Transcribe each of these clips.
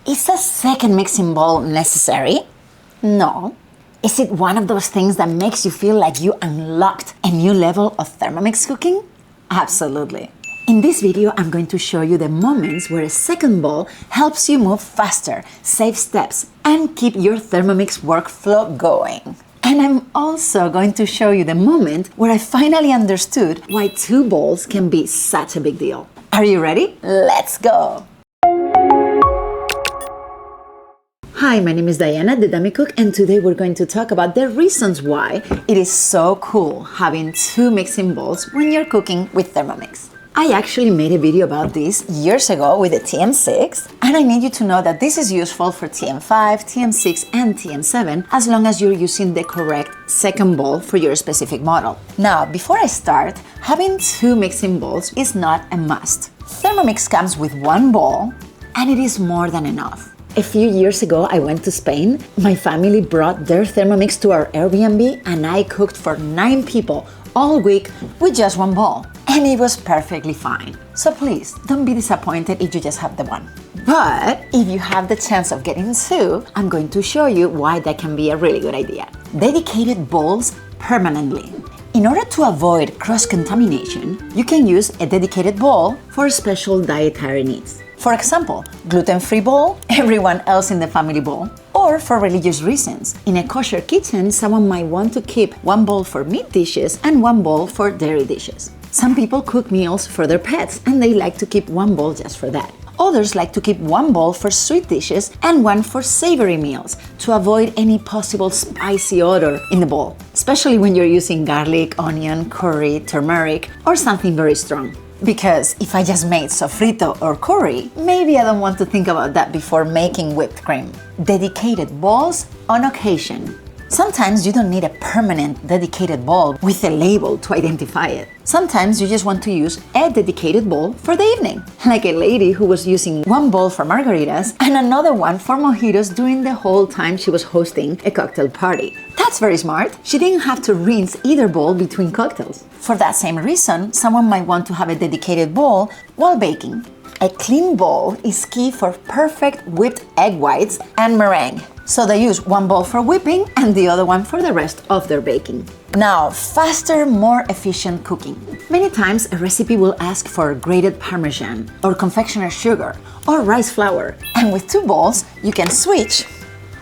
Is a second mixing bowl necessary? No. Is it one of those things that makes you feel like you unlocked a new level of Thermomix cooking? Absolutely. In this video, I'm going to show you the moments where a second bowl helps you move faster, save steps, and keep your Thermomix workflow going. And I'm also going to show you the moment where I finally understood why two bowls can be such a big deal. Are you ready? Let's go! Hi, my name is Diana, the Dummy Cook, and today we're going to talk about the reasons why it is so cool having two mixing bowls when you're cooking with Thermomix. I actually made a video about this years ago with the TM6, and I need you to know that this is useful for TM5, TM6, and TM7 as long as you're using the correct second bowl for your specific model. Now, before I start, having two mixing bowls is not a must. Thermomix comes with one bowl, and it is more than enough. A few years ago, I went to Spain. My family brought their Thermomix to our Airbnb, and I cooked for 9 people all week with just one bowl. And it was perfectly fine. So please, don't be disappointed if you just have the one. But if you have the chance of getting two, I'm going to show you why that can be a really good idea. Dedicated bowls permanently. In order to avoid cross-contamination, you can use a dedicated bowl for special dietary needs. For example, gluten-free bowl, everyone else in the family bowl. Or for religious reasons. In a kosher kitchen, someone might want to keep one bowl for meat dishes and one bowl for dairy dishes. Some people cook meals for their pets and they like to keep one bowl just for that. Others like to keep one bowl for sweet dishes and one for savory meals to avoid any possible spicy odor in the bowl, especially when you're using garlic, onion, curry, turmeric, or something very strong. Because if I just made sofrito or curry, maybe I don't want to think about that before making whipped cream. Dedicated bowls on occasion. Sometimes you don't need a permanent dedicated bowl with a label to identify it. Sometimes you just want to use a dedicated bowl for the evening. Like a lady who was using one bowl for margaritas and another one for mojitos during the whole time she was hosting a cocktail party. That's very smart. She didn't have to rinse either bowl between cocktails. For that same reason, someone might want to have a dedicated bowl while baking. A clean bowl is key for perfect whipped egg whites and meringue. So they use one bowl for whipping and the other one for the rest of their baking. Now, faster, more efficient cooking. Many times a recipe will ask for grated Parmesan or confectioner's sugar or rice flour. And with two bowls, you can switch,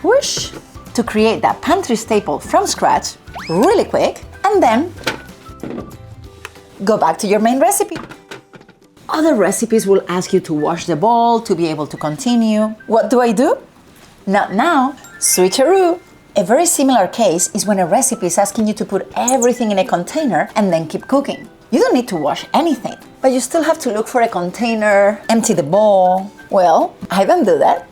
whoosh, to create that pantry staple from scratch really quick and then go back to your main recipe. Other recipes will ask you to wash the bowl to be able to continue. What do? Not now. Switcheroo. A very similar case is when a recipe is asking you to put everything in a container and then keep cooking. You don't need to wash anything, but you still have to look for a container, empty the bowl. Well, I don't do that.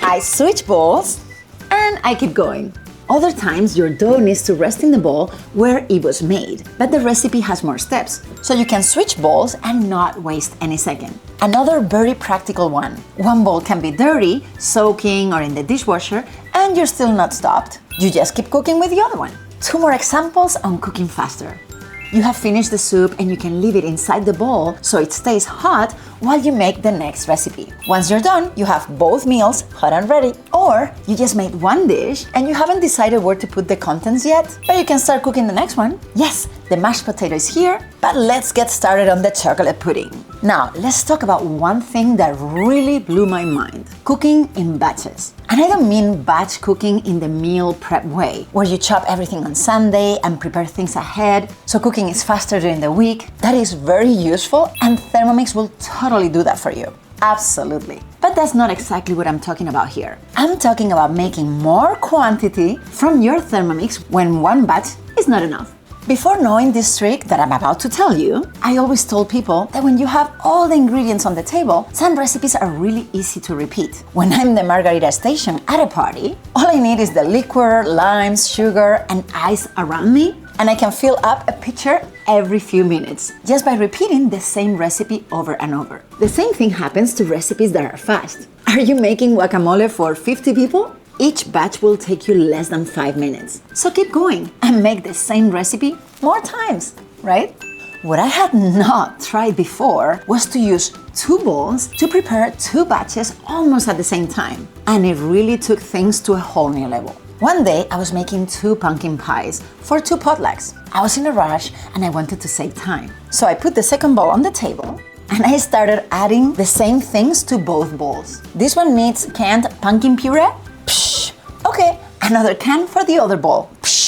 I switch bowls and I keep going. Other times, your dough needs to rest in the bowl where it was made, but the recipe has more steps, so you can switch bowls and not waste any second. Another very practical one. One bowl can be dirty, soaking, or in the dishwasher, and you're still not stopped. You just keep cooking with the other one. 2 more examples on cooking faster. You have finished the soup and you can leave it inside the bowl so it stays hot while you make the next recipe. Once you're done, you have both meals hot and ready. Or you just made one dish and you haven't decided where to put the contents yet, but you can start cooking the next one. Yes, the mashed potato is here, but let's get started on the chocolate pudding. Now, let's talk about one thing that really blew my mind. Cooking in batches. And I don't mean batch cooking in the meal prep way, where you chop everything on Sunday and prepare things ahead, so cooking is faster during the week. That is very useful, and Thermomix will totally do that for you. Absolutely. But that's not exactly what I'm talking about here. I'm talking about making more quantity from your Thermomix when one batch is not enough. Before knowing this trick that I'm about to tell you, I always told people that when you have all the ingredients on the table, some recipes are really easy to repeat. When I'm the margarita station at a party, all I need is the liquor, limes, sugar, and ice around me, and I can fill up a pitcher every few minutes, just by repeating the same recipe over and over. The same thing happens to recipes that are fast. Are you making guacamole for 50 people? Each batch will take you less than 5 minutes. So keep going and make the same recipe more times, right? What I had not tried before was to use 2 bowls to prepare 2 batches almost at the same time. And it really took things to a whole new level. One day, I was making 2 pumpkin pies for 2 potlucks. I was in a rush and I wanted to save time. So I put the second bowl on the table and I started adding the same things to both bowls. This one needs canned pumpkin puree. Psh. Okay, another can for the other bowl. Psh.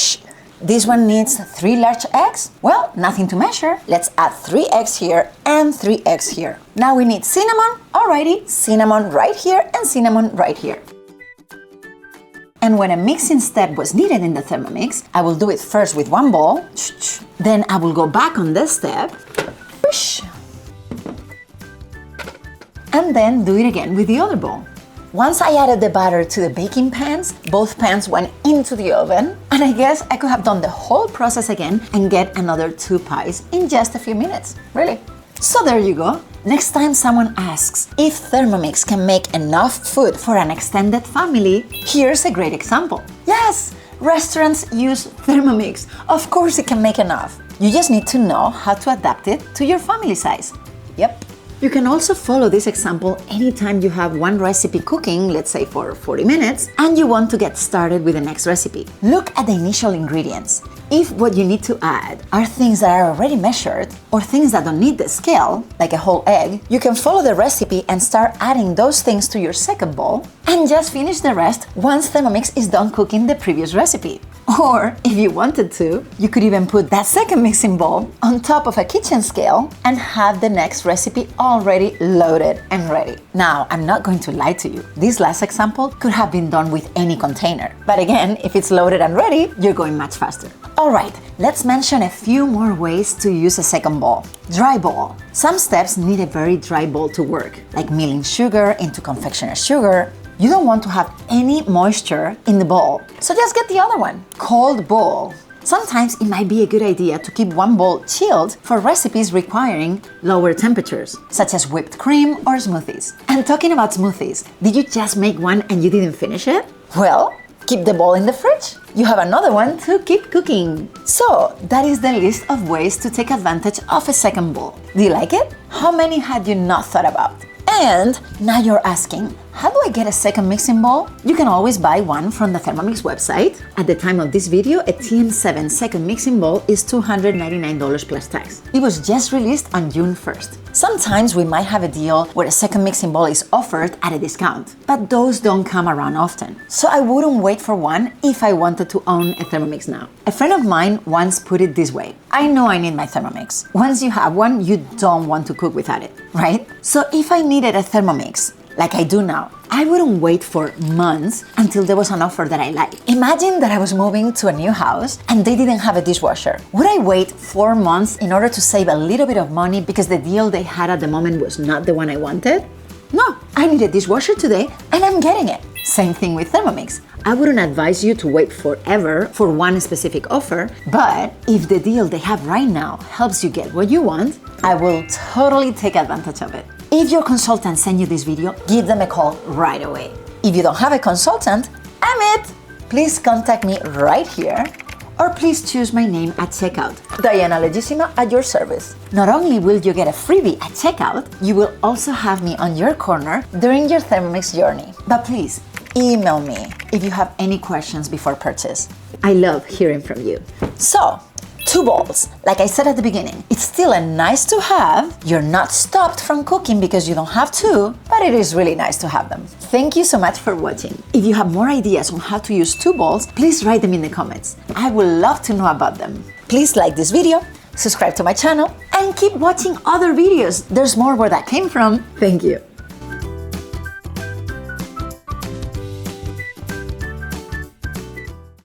This one needs 3 large eggs. Well, nothing to measure. Let's add 3 eggs here and 3 eggs here. Now we need cinnamon. Alrighty, cinnamon right here and cinnamon right here. And when a mixing step was needed in the Thermomix, I will do it first with one bowl. Then I will go back on this step. And then do it again with the other bowl. Once I added the batter to the baking pans, both pans went into the oven, and I guess I could have done the whole process again and get another 2 pies in just a few minutes, really. So there you go. Next time someone asks if Thermomix can make enough food for an extended family, here's a great example. Yes, restaurants use Thermomix. Of course it can make enough. You just need to know how to adapt it to your family size. Yep. You can also follow this example anytime you have one recipe cooking, let's say for 40 minutes, and you want to get started with the next recipe. Look at the initial ingredients. If what you need to add are things that are already measured or things that don't need the scale, like a whole egg, you can follow the recipe and start adding those things to your second bowl and just finish the rest once Thermomix is done cooking the previous recipe. Or, if you wanted to, you could even put that second mixing bowl on top of a kitchen scale and have the next recipe already loaded and ready. Now, I'm not going to lie to you. This last example could have been done with any container. But again, if it's loaded and ready, you're going much faster. Alright, let's mention a few more ways to use a second bowl. Dry bowl. Some steps need a very dry bowl to work, like milling sugar into confectioner's sugar. You don't want to have any moisture in the bowl, so just get the other one. Cold bowl. Sometimes it might be a good idea to keep one bowl chilled for recipes requiring lower temperatures, such as whipped cream or smoothies. And talking about smoothies, did you just make one and you didn't finish it? Well, keep the bowl in the fridge. You have another one to keep cooking. So that is the list of ways to take advantage of a second bowl. Do you like it? How many had you not thought about? And now you're asking, how do I get a second mixing bowl? You can always buy one from the Thermomix website. At the time of this video, a TM7 second mixing bowl is $299 plus tax. It was just released on June 1st. Sometimes we might have a deal where a second mixing bowl is offered at a discount, but those don't come around often. So I wouldn't wait for one if I wanted to own a Thermomix now. A friend of mine once put it this way: I know I need my Thermomix. Once you have one, you don't want to cook without it, right? So if I needed a Thermomix, like I do now, I wouldn't wait for months until there was an offer that I liked. Imagine that I was moving to a new house and they didn't have a dishwasher. Would I wait 4 months in order to save a little bit of money because the deal they had at the moment was not the one I wanted? No, I need a dishwasher today and I'm getting it. Same thing with Thermomix. I wouldn't advise you to wait forever for one specific offer, but if the deal they have right now helps you get what you want, I will totally take advantage of it. If your consultant sent you this video, give them a call right away. If you don't have a consultant, I'm it! Please contact me right here, or please choose my name at checkout, Diana Legissima at your service. Not only will you get a freebie at checkout, you will also have me on your corner during your Thermomix journey. But please, email me if you have any questions before purchase. I love hearing from you. So, 2 bowls. Like I said at the beginning, it's still a nice to have. You're not stopped from cooking because you don't have to, but it is really nice to have them. Thank you so much for watching. If you have more ideas on how to use 2 bowls, please write them in the comments. I would love to know about them. Please like this video, subscribe to my channel, and keep watching other videos. There's more where that came from. Thank you.